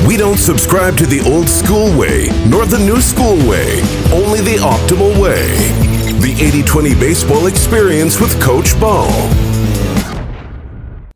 We don't subscribe to the old school way, nor the new school way, only the optimal way. The 80-20 Baseball Experience with Coach Bo.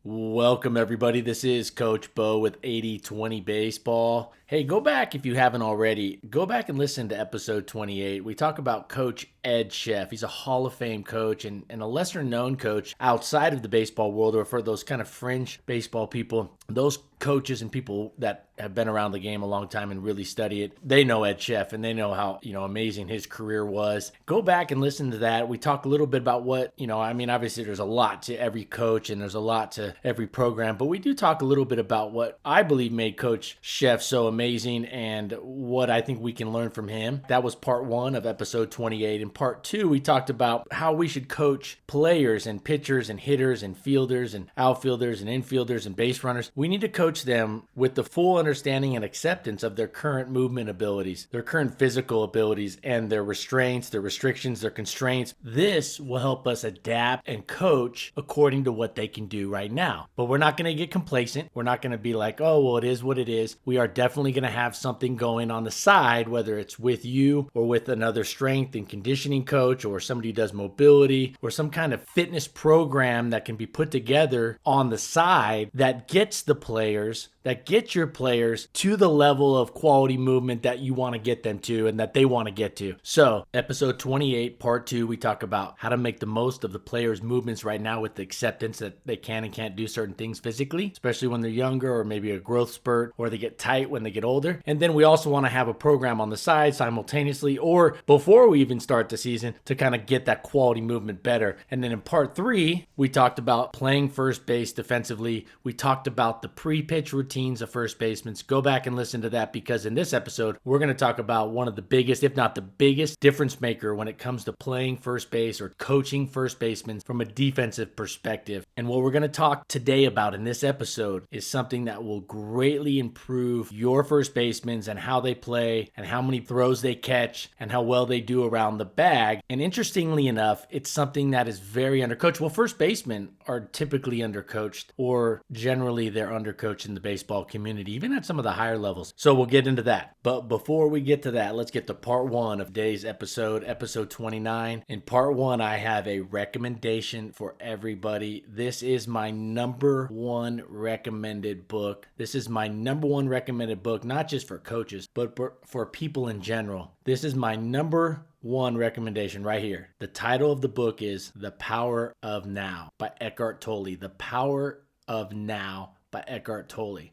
Welcome, everybody. This is Coach Bo with 80-20 Baseball. Hey, go back if you haven't already. Go back and listen to episode 28. We talk about Coach Ed Sheff. He's a Hall of Fame coach and a lesser-known coach outside of the baseball world, or for those kind of fringe baseball people. Those coaches and people that have been around the game a long time and really study it, they know Ed Sheff and they know how, amazing his career was. Go back and listen to that. We talk a little bit about what, obviously there's a lot to every coach and there's a lot to every program, but we do talk a little bit about what I believe made Coach Sheff so amazing and what I think we can learn from him. That was part 1 of episode 28. In part 2, we talked about how we should coach players and pitchers and hitters and fielders and outfielders and infielders and base runners. We need to coach them with the full understanding and acceptance of their current movement abilities, their current physical abilities, and their restraints, their restrictions, their constraints. This will help us adapt and coach according to what they can do right now. But we're not going to get complacent. We're not going to be like, oh, well, it is what it is. We are definitely going to have something going on the side, whether it's with you or with another strength and conditioning coach or somebody who does mobility or some kind of fitness program that can be put together on the side that gets the players, that gets your players to the level of quality movement that you want to get them to and that they want to get to. So, episode 28, part 2, we talk about how to make the most of the players' movements right now with the acceptance that they can and can't do certain things physically, especially when they're younger or maybe a growth spurt or they get tight when they get older. And then we also want to have a program on the side simultaneously or before we even start the season to kind of get that quality movement better. And then in part 3, we talked about playing first base defensively. We talked about the pre-pitch routines of first basemen. Go back and listen to that because in this episode, we're going to talk about one of the biggest, if not the biggest, difference maker when it comes to playing first base or coaching first basemen from a defensive perspective. And what we're going to talk today about in this episode is something that will greatly improve your first basemen and how they play and how many throws they catch and how well they do around the bag. And interestingly enough, it's something that is very undercoached. Well, first basemen are typically undercoached, or generally they're undercoached in the baseball community, even at some of the higher levels. So we'll get into that. But before we get to that, let's get to part 1 of today's episode 29. In part 1, I have a recommendation for everybody. This is my number 1 recommended book. This is my number 1 recommended book, not just for coaches, but for people in general. This is my number 1 recommendation right here. The title of the book is The Power of Now by Eckhart Tolle. The Power of Now by Eckhart Tolle.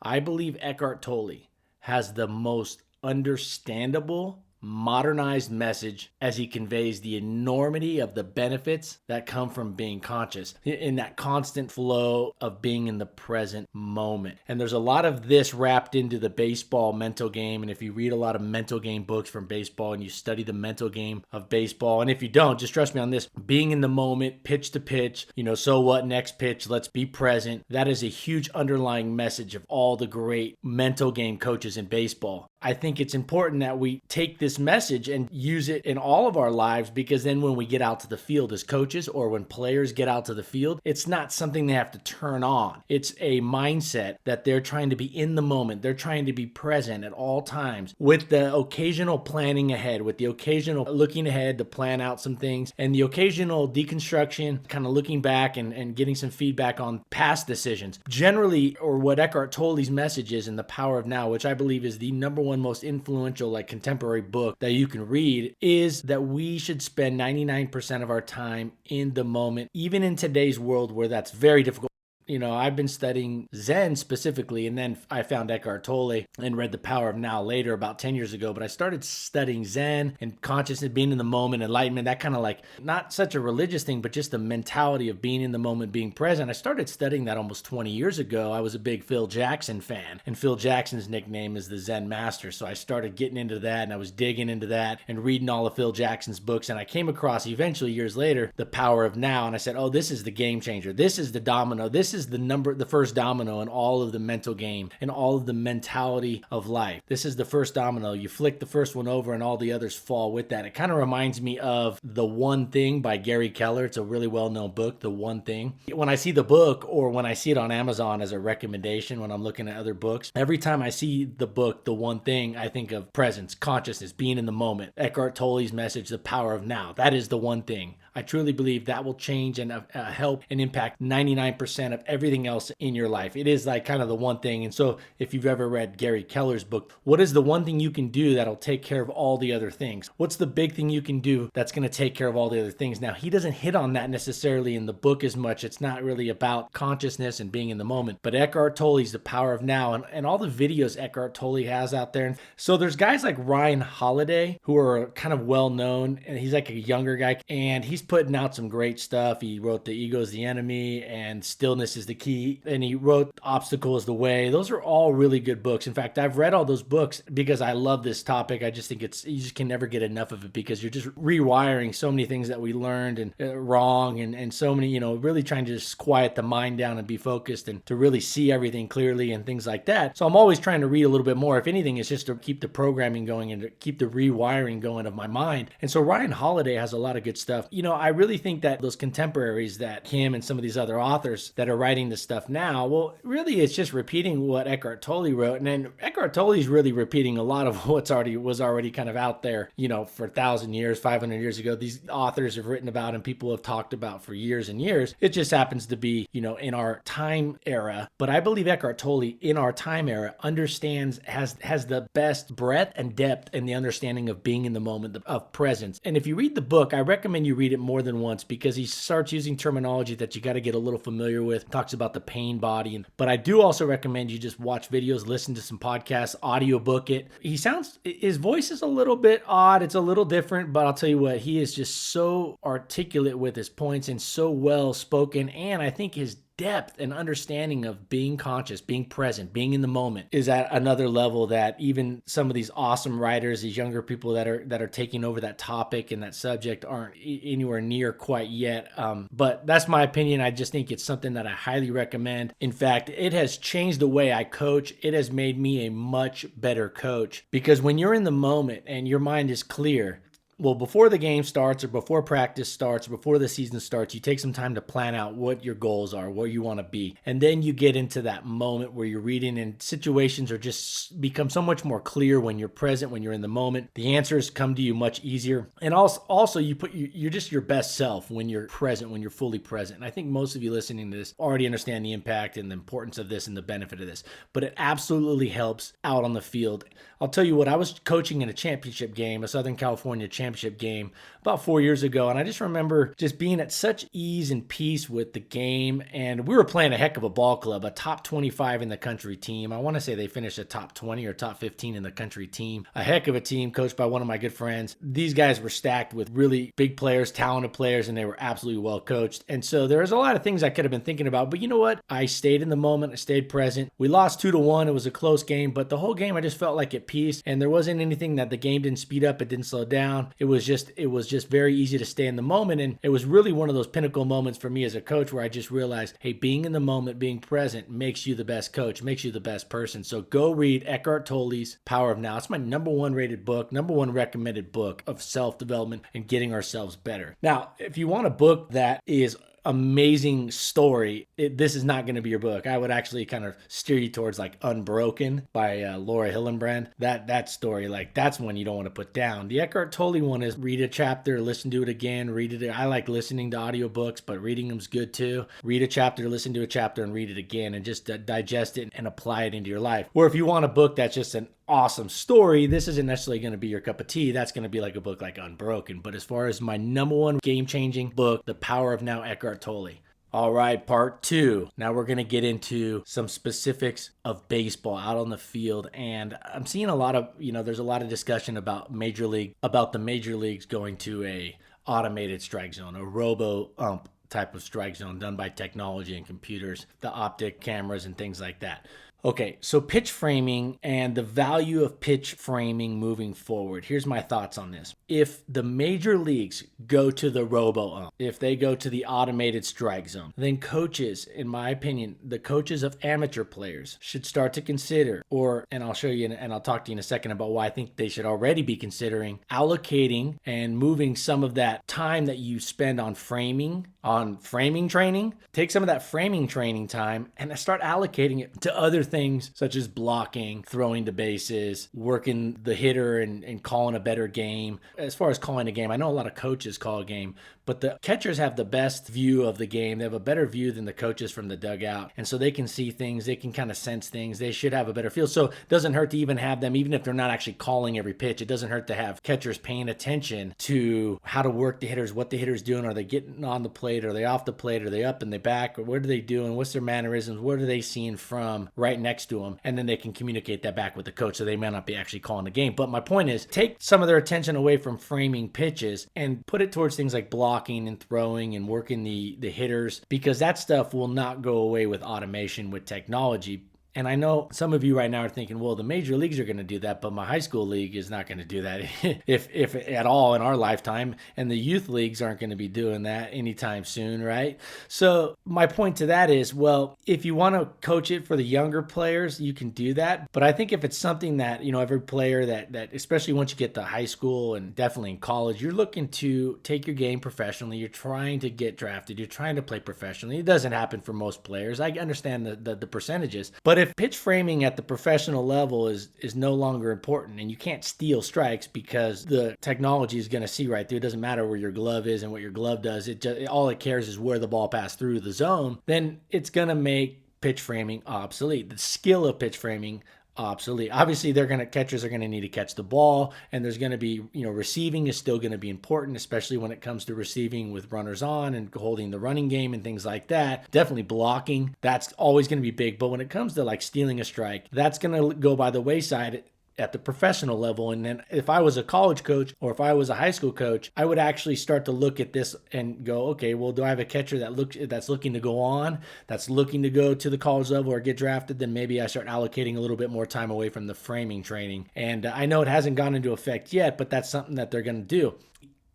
I believe Eckhart Tolle has the most understandable, modernized message as he conveys the enormity of the benefits that come from being conscious in that constant flow of being in the present moment. And there's a lot of this wrapped into the baseball mental game. And if you read a lot of mental game books from baseball and you study the mental game of baseball, and if you don't, just trust me on this, being in the moment, pitch to pitch, so what, next pitch, let's be present. That is a huge underlying message of all the great mental game coaches in baseball. I think it's important that we take this message and use it in all of our lives, because then when we get out to the field as coaches or when players get out to the field, it's not something they have to turn on. It's a mindset that they're trying to be in the moment. They're trying to be present at all times with the occasional planning ahead, with the occasional looking ahead to plan out some things, and the occasional deconstruction, kind of looking back and getting some feedback on past decisions. Generally, or what Eckhart Tolle's message is in The Power of Now, which I believe is the number 1 most influential contemporary book that you can read, is that we should spend 99% of our time in the moment, even in today's world where that's very difficult. I've been studying Zen specifically, and then I found Eckhart Tolle and read The Power of Now later, about 10 years ago. But I started studying Zen and consciousness, being in the moment, enlightenment, that kind of not such a religious thing, but just the mentality of being in the moment, being present. I started studying that almost 20 years ago. I was a big Phil Jackson fan, and Phil Jackson's nickname is the Zen Master. So I started getting into that, and I was digging into that and reading all of Phil Jackson's books. And I came across, eventually years later, The Power of Now. And I said, oh, this is the game changer. This is the domino. This is the first domino in all of the mental game and all of the mentality of life. This is the first domino. You flick the first one over and all the others fall with that. It kind of reminds me of The One Thing by Gary Keller. It's a really well-known book, The One Thing. When I see the book, or when I see it on Amazon as a recommendation when I'm looking at other books, every time I see the book, The One Thing, I think of presence, consciousness, being in the moment. Eckhart Tolle's message, The Power of Now. That is the one thing. I truly believe that will change and help and impact 99% of everything else in your life. It is like kind of the one thing. And so if you've ever read Gary Keller's book, what is the one thing you can do that'll take care of all the other things? What's the big thing you can do that's going to take care of all the other things? Now, he doesn't hit on that necessarily in the book as much. It's not really about consciousness and being in the moment. But Eckhart Tolle's The Power of Now, and all the videos Eckhart Tolle has out there. So there's guys like Ryan Holiday who are kind of well known, and he's like a younger guy, and he's putting out some great stuff. He wrote The Ego is the Enemy and Stillness is the Key, and he wrote Obstacle is the Way. Those are all really good books. In fact, I've read all those books because I love this topic. I just think you just can never get enough of it, because you're just rewiring so many things that we learned and wrong, and so many, really trying to just quiet the mind down and be focused and to really see everything clearly and things like that. So I'm always trying to read a little bit more. If anything, it's just to keep the programming going and to keep the rewiring going of my mind. And so Ryan Holiday has a lot of good stuff. I really think that those contemporaries, that him and some of these other authors that are writing this stuff now, well, really it's just repeating what Eckhart Tolle wrote. And then Eckhart Tolle is really repeating a lot of was already kind of out there, for 1,000 years, 500 years ago. These authors have written about and people have talked about for years and years. It just happens to be, in our time era. But I believe Eckhart Tolle in our time era understands, has the best breadth and depth and the understanding of being in the moment, of presence. And if you read the book, I recommend you read it more than once, because he starts using terminology that you got to get a little familiar with. Talks about the pain body. But I do also recommend you just watch videos, listen to some podcasts, audiobook it. His voice is a little bit odd. It's a little different, but I'll tell you what, he is just so articulate with his points and so well spoken. And I think his depth and understanding of being conscious, being present, being in the moment is at another level that even some of these awesome writers, these younger people that are taking over that topic and that subject aren't anywhere near quite yet. But that's my opinion. I just think it's something that I highly recommend. In fact, it has changed the way I coach. It has made me a much better coach, because when you're in the moment and your mind is clear, well, before the game starts or before practice starts, before the season starts, you take some time to plan out what your goals are, where you want to be. And then you get into that moment where you're reading, and situations are just become so much more clear when you're present, when you're in the moment. The answers come to you much easier. And also you're just your best self when you're present, when you're fully present. And I think most of you listening to this already understand the impact and the importance of this and the benefit of this. But it absolutely helps out on the field. I'll tell you what, I was coaching in a championship game, a Southern California championship game about 4 years ago. And I just remember just being at such ease and peace with the game. And we were playing a heck of a ball club, a top 25 in the country team. I want to say they finished a top 20 or top 15 in the country team. A heck of a team coached by one of my good friends. These guys were stacked with really big players, talented players, and they were absolutely well coached. And so there was a lot of things I could have been thinking about. But you know what? I stayed in the moment. I stayed present. We lost 2-1. It was a close game. But the whole game, I just felt like at peace. And there wasn't anything that the game didn't speed up. It didn't slow down. It was just very easy to stay in the moment. And it was really one of those pinnacle moments for me as a coach where I just realized, hey, being in the moment, being present makes you the best coach, makes you the best person. So go read Eckhart Tolle's Power of Now. It's my number one rated book, number one recommended book of self-development and getting ourselves better. Now, if you want a book that is amazing story, this is not going to be your book. I would actually kind of steer you towards like Unbroken by Laura Hillenbrand. That story, like that's one you don't want to put down. The Eckhart Tolle one is read a chapter, listen to it again, read it. I like listening to audiobooks, but reading them's good too. Read a chapter, listen to a chapter, and read it again, and just digest it and apply it into your life. Or if you want a book that's just an awesome story, this isn't necessarily going to be your cup of tea. That's going to be like a book like Unbroken. But as far as my number one game-changing book, The Power of Now, Eckhart Tolle. All right, part 2. Now we're going to get into some specifics of baseball out on the field. And I'm seeing a lot of, there's a lot of discussion about the major leagues going to a automated strike zone, a robo-ump type of strike zone done by technology and computers, the optic cameras and things like that. Okay, so pitch framing and the value of pitch framing moving forward. Here's my thoughts on this. If the major leagues go to the robo-ump, if they go to the automated strike zone, then coaches, in my opinion, the coaches of amateur players should start to consider, and I'll show you and I'll talk to you in a second about why I think they should already be considering allocating and moving some of that time that you spend on framing training, take some of that framing training time and start allocating it to other things such as blocking, throwing the bases, working the hitter and calling a better game. As far as calling a game, I know a lot of coaches call a game, but the catchers have the best view of the game. They have a better view than the coaches from the dugout. And so they can see things, they can kind of sense things. They should have a better feel. So it doesn't hurt to even have them, even if they're not actually calling every pitch, it doesn't hurt to have catchers paying attention to how to work the hitters, what the hitter's doing. Are they getting on the plate? Are they off the plate? Are they up and they back? Or what are they doing? What's their mannerisms? What are they seeing from right next to them? And then they can communicate that back with the coach, so they may not be actually calling the game. But my point is, take some of their attention away from framing pitches and put it towards things like blocking and throwing and working the hitters, because that stuff will not go away with automation, with technology. And I know some of you right now are thinking, well, the major leagues are going to do that, but my high school league is not going to do that if at all in our lifetime. And the youth leagues aren't going to be doing that anytime soon, right? So my point to that is, well, if you want to coach it for the younger players, you can do that. But I think if it's something that, every player that especially once you get to high school and definitely in college, you're looking to take your game professionally. You're trying to get drafted. You're trying to play professionally. It doesn't happen for most players. I understand the percentages. But if pitch framing at the professional level is no longer important and you can't steal strikes because the technology is going to see right through, it doesn't matter where your glove is and what your glove does, all it cares is where the ball passed through the zone, then it's going to make pitch framing obsolete. The skill of pitch framing obsolete. Obviously, catchers are going to need to catch the ball, and there's going to be, receiving is still going to be important, especially when it comes to receiving with runners on and holding the running game and things like that. Definitely blocking, that's always going to be big. But when it comes to like stealing a strike, that's going to go by the wayside at the professional level. And then if I was a college coach or if I was a high school coach, I would actually start to look at this and go, okay, well, do I have a catcher that's looking to go on, that's looking to go to the college level or get drafted? Then maybe I start allocating a little bit more time away from the framing training. And I know it hasn't gone into effect yet, but that's something that they're going to do.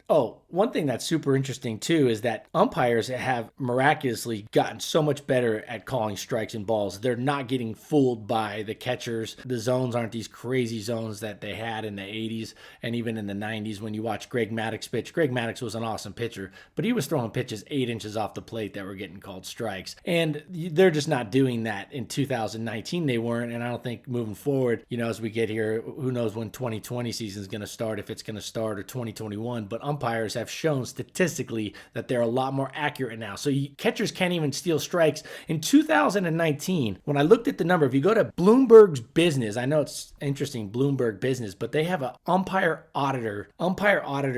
Oh, one thing that's super interesting too is that umpires have miraculously gotten so much better at calling strikes and balls. They're not getting fooled by the catchers. The zones aren't these crazy zones that they had in the 80s and even in the 90s when you watch Greg Maddux pitch. Greg Maddux was an awesome pitcher, but he was throwing pitches 8 inches off the plate that were getting called strikes. And they're just not doing that in 2019. They weren't, and I don't think moving forward, as we get here, who knows when 2020 season is going to start, if it's going to start, or 2021, but umpires have shown statistically that they're a lot more accurate now. So catchers can't even steal strikes. In 2019, when I looked at the number, if you go to Bloomberg's Business, I know it's interesting, Bloomberg Business, but they have an umpire auditor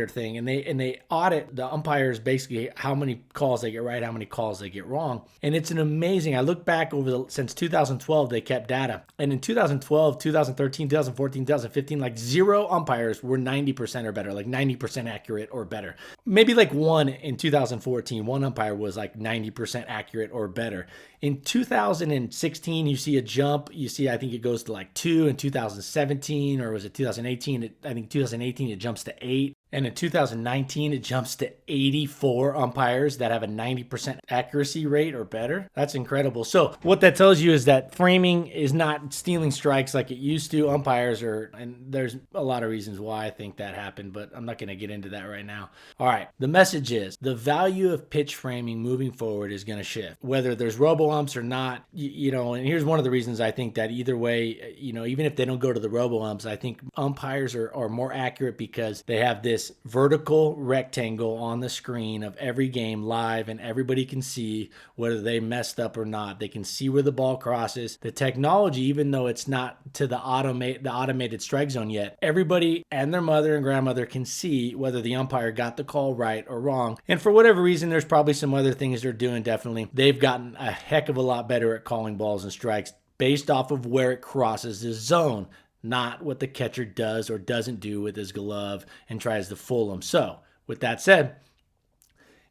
thing, and they audit the umpires, basically how many calls they get right, how many calls they get wrong. And it's an amazing, I look back since 2012, they kept data. And in 2012, 2013, 2014, 2015, like 0 umpires were 90% or better, like 90% accurate or better. Maybe like one in 2014, one umpire was like 90% accurate or better. In 2016, you see a jump. You see, I think it goes to like 2 in 2017, or was it 2018? I think 2018, it jumps to 8. And in 2019, it jumps to 84 umpires that have a 90% accuracy rate or better. That's incredible. So what that tells you is that framing is not stealing strikes like it used to. Umpires are, and there's a lot of reasons why I think that happened, but I'm not going to get into that right now. All right. The message is the value of pitch framing moving forward is going to shift, whether there's robo-umps or not, and here's one of the reasons I think that either way, even if they don't go to the robo-umps, I think umpires are more accurate because they have this vertical rectangle on the screen of every game live, and everybody can see whether they messed up or not. They can see where the ball crosses. The technology, even though it's not to the automated strike zone yet, everybody and their mother and grandmother can see whether the umpire got the call right or wrong. And for whatever reason, there's probably some other things they're doing. Definitely, they've gotten a heck of a lot better at calling balls and strikes based off of where it crosses the zone, not what the catcher does or doesn't do with his glove and tries to fool him. So with that said,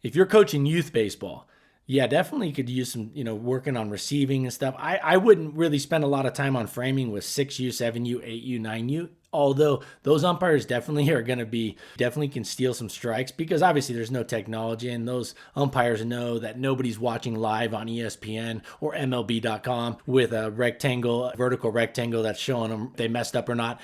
if you're coaching youth baseball, Yeah, definitely could use some, working on receiving and stuff. I wouldn't really spend a lot of time on framing with 6U, 7U, 8U, 9U. Although those umpires definitely are going to be, definitely can steal some strikes because obviously there's no technology and those umpires know that nobody's watching live on ESPN or MLB.com with a vertical rectangle that's showing them if they messed up or not.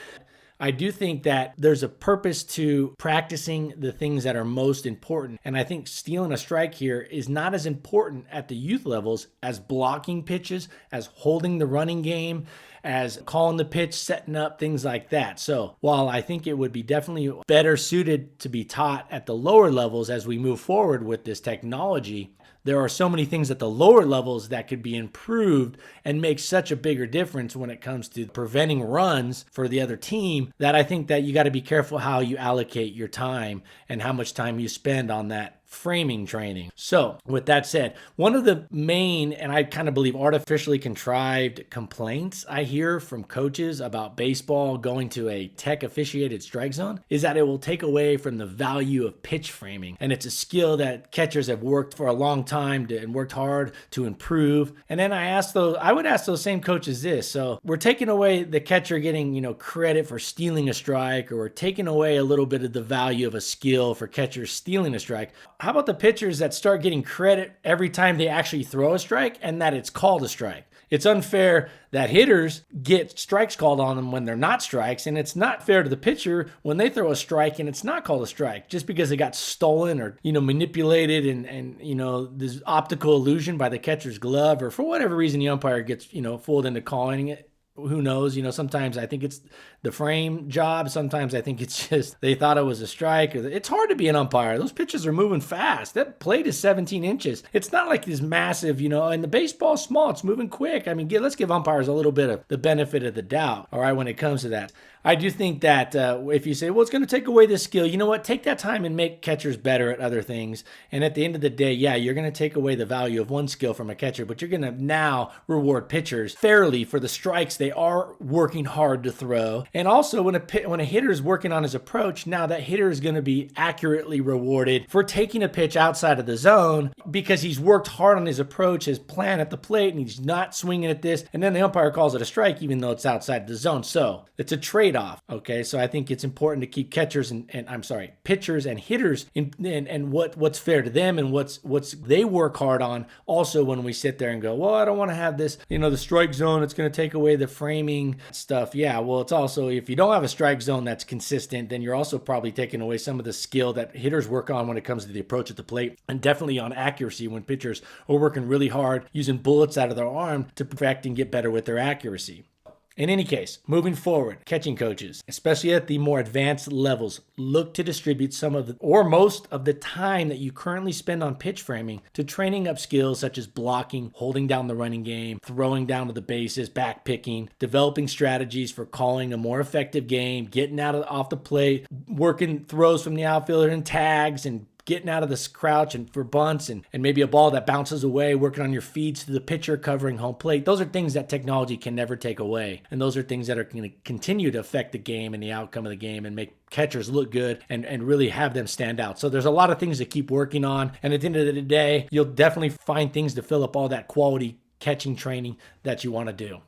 I do think that there's a purpose to practicing the things that are most important. And I think stealing a strike here is not as important at the youth levels as blocking pitches, as holding the running game, as calling the pitch, setting up, things like that. So while I think it would be definitely better suited to be taught at the lower levels as we move forward with this technology, there are so many things at the lower levels that could be improved and make such a bigger difference when it comes to preventing runs for the other team that I think that you got to be careful how you allocate your time and how much time you spend on that framing training. So with that said, one of the main, and I kind of believe artificially contrived complaints I hear from coaches about baseball going to a tech officiated strike zone is that it will take away from the value of pitch framing. And it's a skill that catchers have worked for a long time and worked hard to improve. And then I would ask those same coaches this. So we're taking away the catcher getting, credit for stealing a strike, or we're taking away a little bit of the value of a skill for catchers stealing a strike. How about the pitchers that start getting credit every time they actually throw a strike and that it's called a strike? It's unfair that hitters get strikes called on them when they're not strikes, and it's not fair to the pitcher when they throw a strike and it's not called a strike just because it got stolen or, manipulated and this optical illusion by the catcher's glove, or for whatever reason the umpire gets, fooled into calling it. Who knows? Sometimes I think it's the frame job. Sometimes I think it's just they thought it was a strike. It's hard to be an umpire. Those pitches are moving fast. That plate is 17 inches. It's not like this massive, and the baseball's small. It's moving quick. I mean, let's give umpires a little bit of the benefit of the doubt, all right, when it comes to that. I do think that if you say, well, it's going to take away this skill, you know what? Take that time and make catchers better at other things. And at the end of the day, yeah, you're going to take away the value of one skill from a catcher, but you're going to now reward pitchers fairly for the strikes they are working hard to throw. And also when a hitter is working on his approach, now that hitter is going to be accurately rewarded for taking a pitch outside of the zone because he's worked hard on his approach, his plan at the plate, and he's not swinging at this. And then the umpire calls it a strike even though it's outside the zone. So it's a trade-off. Okay, so I think it's important to keep pitchers and hitters and what's fair to them and what's they work hard on. Also, when we sit there and go, well, I don't want to have this, the strike zone. It's going to take away the framing stuff. Yeah, well, it's also if you don't have a strike zone that's consistent, then you're also probably taking away some of the skill that hitters work on when it comes to the approach at the plate, and definitely on accuracy when pitchers are working really hard using bullets out of their arm to perfect and get better with their accuracy. In any case, moving forward, catching coaches, especially at the more advanced levels, look to distribute some of or most of the time that you currently spend on pitch framing to training up skills such as blocking, holding down the running game, throwing down to the bases, back picking, developing strategies for calling a more effective game, getting off the plate, working throws from the outfielder and tags, and getting out of this crouch and for bunts and maybe a ball that bounces away, working on your feeds to the pitcher, covering home plate. Those are things that technology can never take away. And those are things that are going to continue to affect the game and the outcome of the game and make catchers look good and really have them stand out. So there's a lot of things to keep working on. And at the end of the day, you'll definitely find things to fill up all that quality catching training that you want to do.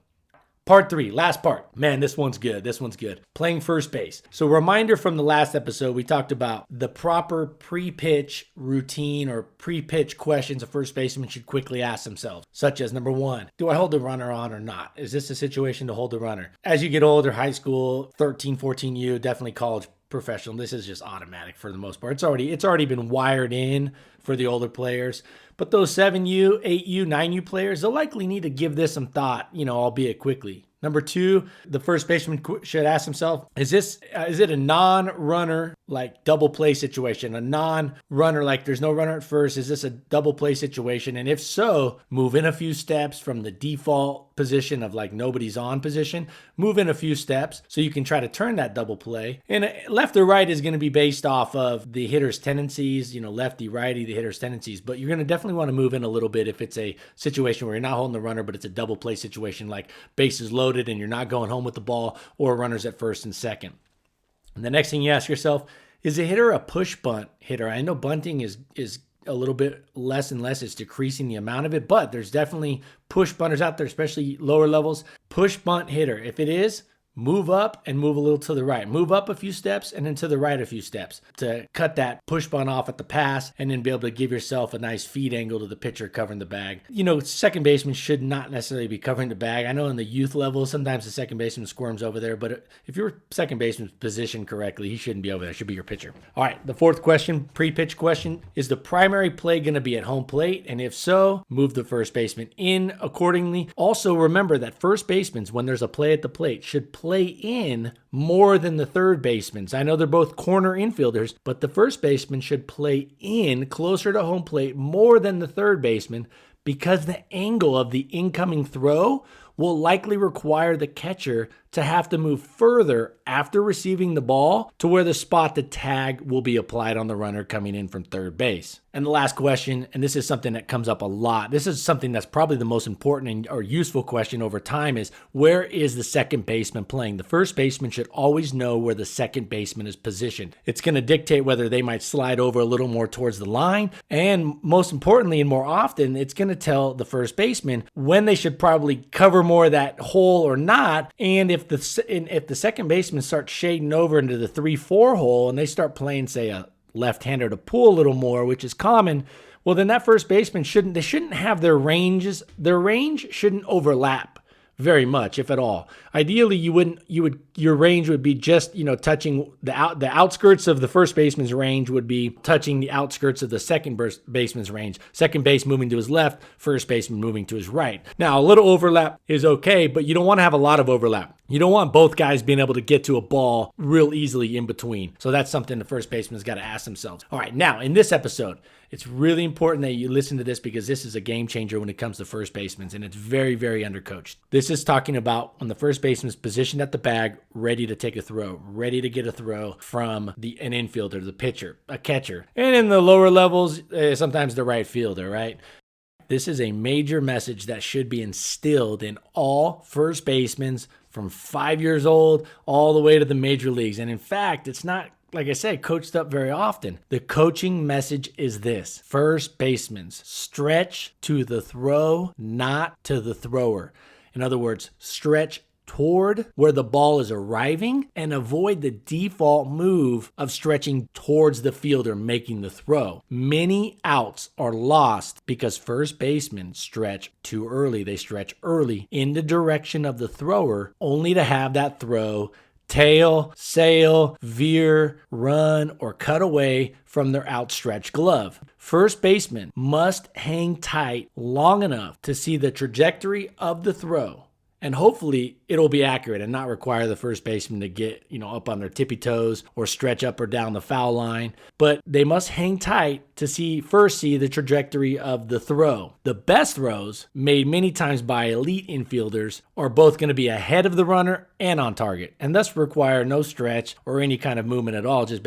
Part 3, last part. Man, this one's good. Playing first base. So reminder from the last episode, we talked about the proper pre-pitch routine or pre-pitch questions a first baseman should quickly ask themselves, such as number 1, do I hold the runner on or not? Is this a situation to hold the runner? As you get older, high school, 13, 14U, definitely college, professional, this is just automatic for the most part. It's already been wired in for the older players. But those 7U, 8U, 9U players, they'll likely need to give this some thought, albeit quickly. Number 2, the first baseman should ask himself, is it a non-runner like double play situation? A non-runner like there's no runner at first? Is this a double play situation? And if so, move in a few steps from the default position of like nobody's on position. Move in a few steps so you can try to turn that double play. And left or right is going to be based off of the hitter's tendencies, lefty, righty, the hitter's tendencies. But you're going to definitely want to move in a little bit if it's a situation where you're not holding the runner, but it's a double play situation like bases loaded and you're not going home with the ball, or runners at first and second. And the next thing you ask yourself, is a hitter a push bunt hitter? I know bunting is a little bit less and less. It's decreasing the amount of it, but there's definitely push bunters out there, especially lower levels. Push bunt hitter. If it is, move up and move a little to the right. Move up a few steps and then to the right a few steps to cut that push bunt off at the pass and then be able to give yourself a nice feed angle to the pitcher covering the bag. Second baseman should not necessarily be covering the bag. I know in the youth level, sometimes the second baseman squirms over there, but if your second baseman's positioned correctly, he shouldn't be over there. It should be your pitcher. All right, the fourth question, pre-pitch question, is the primary play going to be at home plate? And if so, move the first baseman in accordingly. Also, remember that first basemen, when there's a play at the plate, should play in more than the third baseman. I know they're both corner infielders, but the first baseman should play in closer to home plate more than the third baseman because the angle of the incoming throw will likely require the catcher to have to move further after receiving the ball to where the spot the tag will be applied on the runner coming in from third base. And the last question, and this is something that comes up a lot. This is something that's probably the most important or useful question over time is, where is the second baseman playing? The first baseman should always know where the second baseman is positioned. It's going to dictate whether they might slide over a little more towards the line. And most importantly and more often, it's going to tell the first baseman when they should probably cover more of that hole or not. And if the second baseman starts shading over into the 3-4 hole and they start playing, say, a left-hander to pull a little more, which is common, well, then that first baseman shouldn't have their range shouldn't overlap very much, if at all. Ideally, your range would be just, touching the outskirts of the first baseman's range would be touching the outskirts of the second baseman's range. Second base moving to his left, first baseman moving to his right. Now, a little overlap is okay, but you don't want to have a lot of overlap. You don't want both guys being able to get to a ball real easily in between. So that's something the first baseman's got to ask themselves. All right, now in this episode, it's really important that you listen to this because this is a game changer when it comes to first basemen, and it's very, very undercoached. This is talking about when the first baseman's positioned at the bag, ready to take a throw, ready to get a throw from an infielder, the pitcher, a catcher. And in the lower levels, sometimes the right fielder, right? This is a major message that should be instilled in all first basemen from 5 years old all the way to the major leagues. And in fact, it's not, like I said, coached up very often. The coaching message is this: first basemen, stretch to the throw, not to the thrower. In other words, stretch toward where the ball is arriving and avoid the default move of stretching towards the fielder making the throw. Many outs are lost because first basemen stretch too early. They stretch early in the direction of the thrower only to have that throw tail, sail, veer, run, or cut away from their outstretched glove. First baseman must hang tight long enough to see the trajectory of the throw. And hopefully it'll be accurate and not require the first baseman to get, up on their tippy toes or stretch up or down the foul line. But they must hang tight to see the trajectory of the throw. The best throws, made many times by elite infielders, are both going to be ahead of the runner and on target, and thus require no stretch or any kind of movement at all, just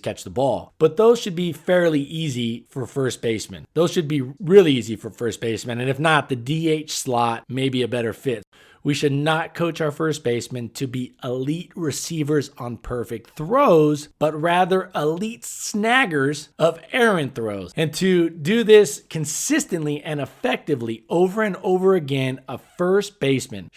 catch the ball. But those should be fairly easy for first baseman. Those should be really easy for first baseman, and if not, the DH slot may be a better fit. We should not coach our first baseman to be elite receivers on perfect throws, but rather elite snaggers of errant throws. And to do this consistently and effectively over and over again, a first baseman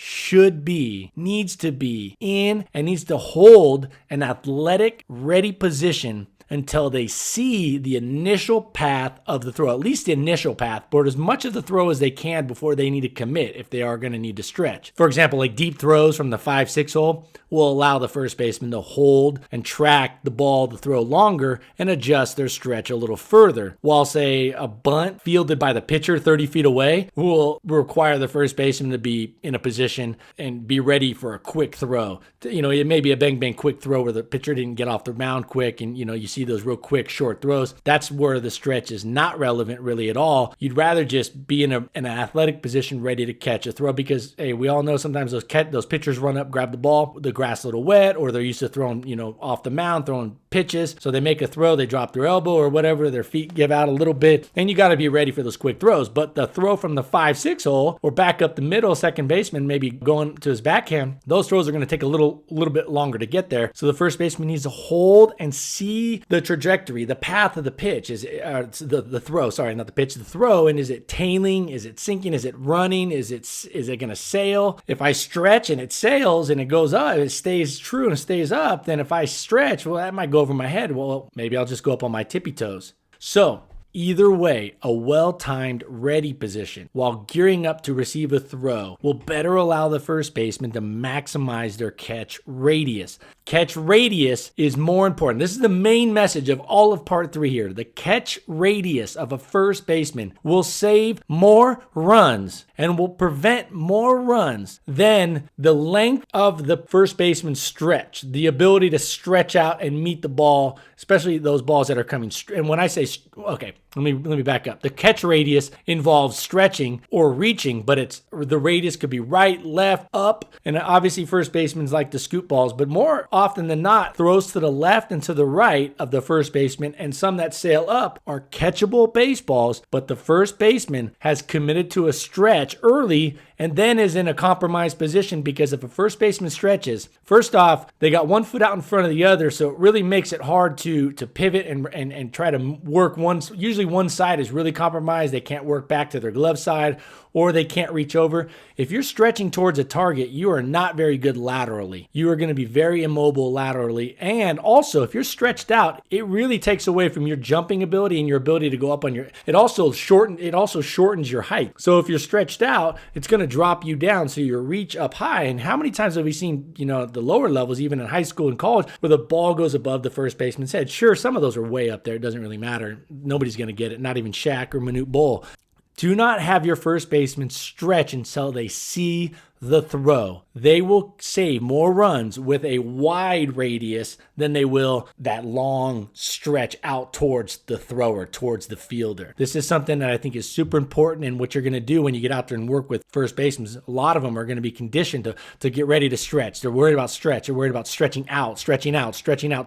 needs to be in and needs to hold an athletic, ready position until they see the initial path of the throw, at least the initial path, board as much of the throw as they can before they need to commit if they are going to need to stretch. For example, like deep throws from the 5-6 hole will allow the first baseman to hold and track the ball to throw longer and adjust their stretch a little further. While, say, a bunt fielded by the pitcher 30 feet away will require the first baseman to be in a position and be ready for a quick throw. It may be a bang quick throw where the pitcher didn't get off the mound quick and, you see those real quick short throws. That's where the stretch is not relevant really at all. You'd rather just be in an athletic position ready to catch a throw because, hey, we all know sometimes those pitchers run up, grab the ball, the grass a little wet, or they're used to throwing, off the mound, throwing pitches. So they make a throw, they drop their elbow or whatever, their feet give out a little bit, and you got to be ready for those quick throws. But the throw from the 5-6 hole or back up the middle, second baseman maybe going to his backhand, those throws are going to take a little bit longer to get there. So the first baseman needs to hold and see the trajectory, the path of the pitch? Is it the throw? Sorry, not the pitch, the throw. And is it tailing? Is it sinking? Is it running? Is it going to sail? If I stretch and it sails and it goes up, it stays true and it stays up. Then if I stretch, well, that might go over my head. Well, maybe I'll just go up on my tippy toes. So either way, a well-timed ready position while gearing up to receive a throw will better allow the first baseman to maximize their catch radius. Catch radius is more important. This is the main message of all of part 3 here. The catch radius of a first baseman will save more runs and will prevent more runs than the length of the first baseman's stretch, the ability to stretch out and meet the ball, especially those balls that are coming. And when I say, okay, let me back up. The catch radius involves stretching or reaching, but the radius could be right, left, up, and obviously first basemen like to scoop balls, but more often than not, throws to the left and to the right of the first baseman and some that sail up are catchable baseballs, but the first baseman has committed to a stretch early and then is in a compromised position because if a first baseman stretches, first off, they got one foot out in front of the other, so it really makes it hard to pivot and try to work one. Usually one side is really compromised. They can't work back to their glove side or they can't reach over. If you're stretching towards a target, you are not very good laterally. You are going to be very immobile laterally. And also, if you're stretched out, it really takes away from your jumping ability and your ability to go up on your, it also shortens your height. So if you're stretched out, it's going to drop you down so your reach up high. And how many times have we seen, the lower levels, even in high school and college, where the ball goes above the first baseman's head? Sure, some of those are way up there. It doesn't really matter. Nobody's going to get it, not even Shaq or Manute Bol. Do not have your first baseman stretch until they see the throw. They will save more runs with a wide radius than they will that long stretch out towards the thrower, towards the fielder. This is something that I think is super important in what you're going to do when you get out there and work with first basemen. A lot of them are going to be conditioned to get ready to stretch. They're worried about stretch. They're worried about stretching out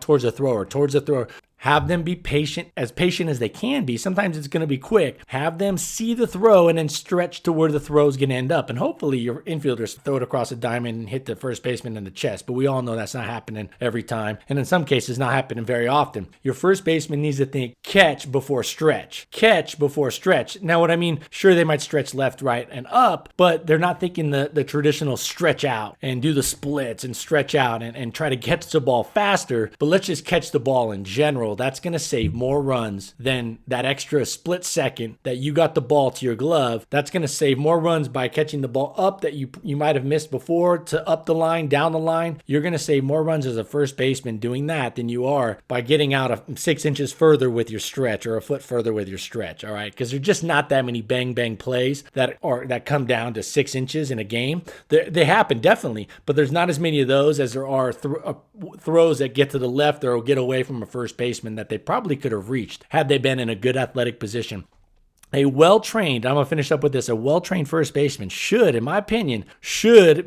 towards the thrower. Have them be patient as they can be. Sometimes it's going to be quick. Have them see the throw and then stretch to where the throw is going to end up. And hopefully your infielders throw it across a diamond and hit the first baseman in the chest. But we all know that's not happening every time. And in some cases, not happening very often. Your first baseman needs to think catch before stretch. Catch before stretch. Now, what I mean, sure, they might stretch left, right, and up, but they're not thinking the traditional stretch out and do the splits and stretch out and try to catch the ball faster. But let's just catch the ball in general. That's going to save more runs than that extra split second that you got the ball to your glove. That's going to save more runs by catching the ball up that you might have missed before to up the line, down the line. You're going to save more runs as a first baseman doing that than you are by getting out 6 inches further with your stretch or a foot further with your stretch. All right, because there's just not that many bang plays that come down to 6 inches in a game. They happen definitely, but there's not as many of those as there are throws that get to the left or get away from a first baseman that they probably could have reached had they been in a good athletic position. A well-trained, I'm going to finish up with this, a well-trained first baseman should, in my opinion, will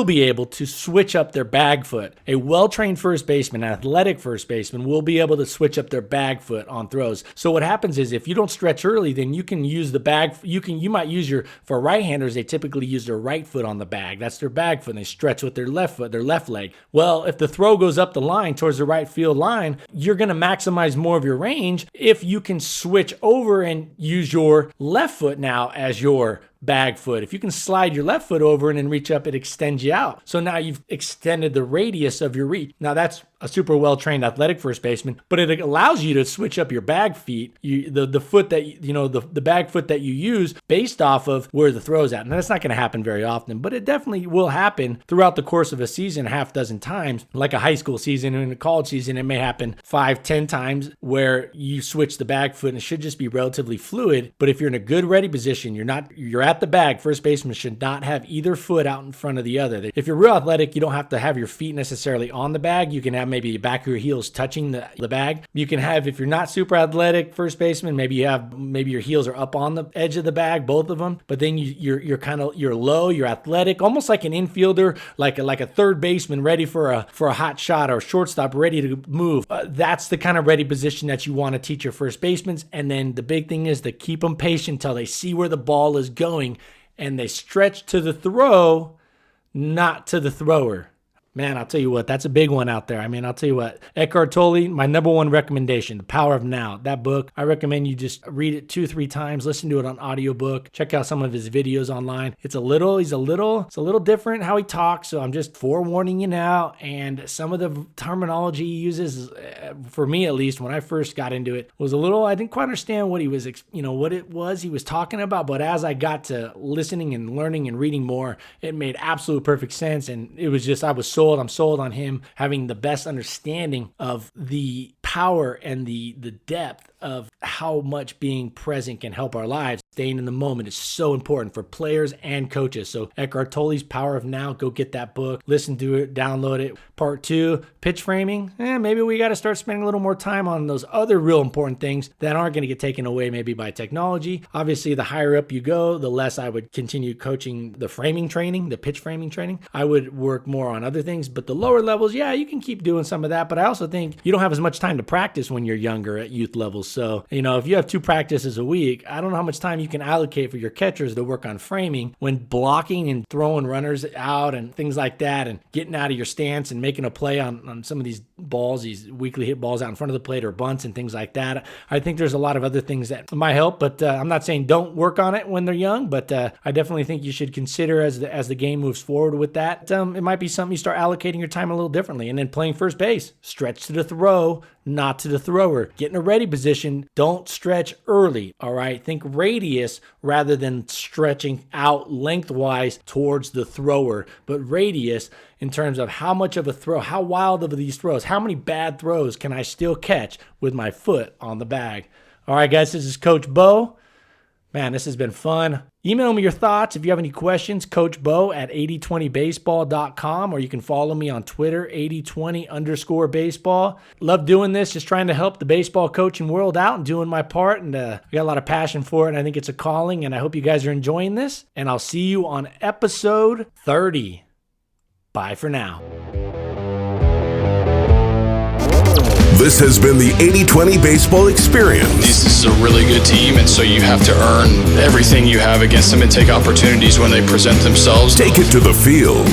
be able to switch up their bag foot. A well-trained first baseman, athletic first baseman, will be able to switch up their bag foot on throws. So what happens is if you don't stretch early, then you can use the bag, you might use for right-handers, they typically use their right foot on the bag. That's their bag foot, and they stretch with their left foot, their left leg. Well, if the throw goes up the line towards the right field line, you're going to maximize more of your range if you can switch over and use your left foot now as your bag foot. If you can slide your left foot over and then reach up, it extends you out. So now you've extended the radius of your reach. Now that's a super well-trained athletic first baseman, but it allows you to switch up your bag feet, the foot that, the bag foot that you use based off of where the throw's at. And that's not going to happen very often, but it definitely will happen throughout the course of a season, half dozen times, like a high school season and a college season. It may happen 5-10 times where you switch the bag foot and it should just be relatively fluid. But if you're in a good ready position, you're at the bag, first baseman should not have either foot out in front of the other. If you're real athletic, you don't have to have your feet necessarily on the bag. You can have maybe the back of your heels touching the bag. You can have, if you're not super athletic first baseman, maybe your heels are up on the edge of the bag, both of them. But then you're low, you're athletic, almost like an infielder, like a third baseman ready for a hot shot or a shortstop ready to move. That's the kind of ready position that you want to teach your first basemen. And then the big thing is to keep them patient until they see where the ball is going and they stretch to the throw, not to the thrower. Man, I'll tell you what, that's a big one out there. I mean, I'll tell you what, Eckhart Tolle, my number one recommendation, The Power of Now. That book, I recommend you just read it 2-3 times, listen to it on audiobook, check out some of his videos online. It's a little different how he talks, so I'm just forewarning you now. And some of the terminology he uses, for me at least, when I first got into it, was a little, I didn't quite understand what he was, what it was he was talking about. But as I got to listening and learning and reading more, it made absolute perfect sense. And it was just, I'm sold on him having the best understanding of the power and the depth of how much being present can help our lives. Staying in the moment is so important for players and coaches. So Eckhart Tolle's Power of Now, go get that book, listen to it, download it. Part 2, pitch framing. Maybe we got to start spending a little more time on those other real important things that aren't going to get taken away maybe by technology. Obviously, the higher up you go, the less I would continue coaching the framing training, the pitch framing training. I would work more on other things, but the lower levels, yeah, you can keep doing some of that. But I also think you don't have as much time to practice when you're younger at youth levels. So, if you have 2 practices a week, I don't know how much time you can allocate for your catchers to work on framing when blocking and throwing runners out and things like that, and getting out of your stance and making a play on some of these balls, these weakly hit balls out in front of the plate or bunts and things like that. I think there's a lot of other things that might help, but I'm not saying don't work on it when they're young, but I definitely think you should consider as the game moves forward with that. It might be something you start allocating your time a little differently. And then playing first base, stretch to the throw, not to the thrower. Get in a ready position. Don't stretch early, all right? Think radius rather than stretching out lengthwise towards the thrower, but radius in terms of how much of a throw, how wild of these throws, how many bad throws can I still catch with my foot on the bag? All right, guys, this is Coach Bo. Man, this has been fun. Email me your thoughts if you have any questions, coachbo@8020baseball.com, or you can follow me on Twitter, 8020_baseball. Love doing this, just trying to help the baseball coaching world out and doing my part. And I got a lot of passion for it, and I think it's a calling, and I hope you guys are enjoying this. And I'll see you on episode 30. Bye for now. This has been the 80-20 Baseball Experience. This is a really good team, and so you have to earn everything you have against them and take opportunities when they present themselves. Take it to the field.